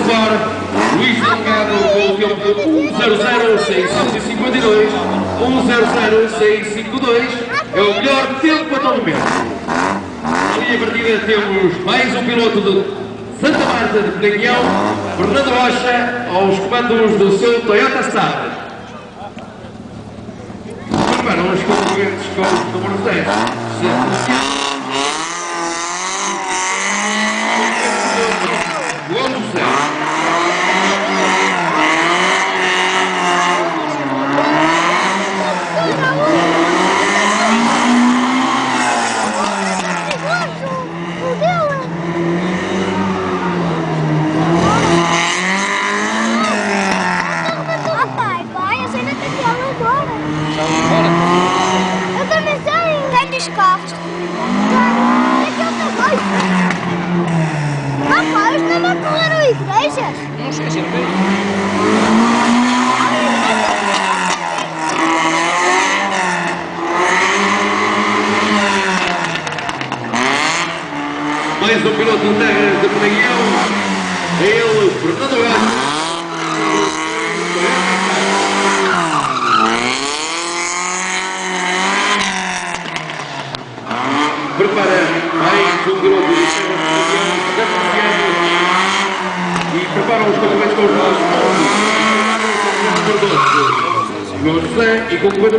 fora, Luís Delgado com o tempo de 1:00:652. 1:00:652 é o melhor tempo até o momento. Ali a partida temos mais um piloto de Santa Marta de Pinhão, Fernando Rocha, aos comandos do seu Toyota Star. Preparam os concorrentes com o número 10. Eu também sei, tem dos carros. Aqui outra coisa. Rapaz, não me correram igrejas. Não esqueci de ver. Mais um piloto de terra de Pinhão, é ele, Fernando Rocha. Prepara mais um piloto de terra e prepara os concorrentes com os nossos João José e concorrente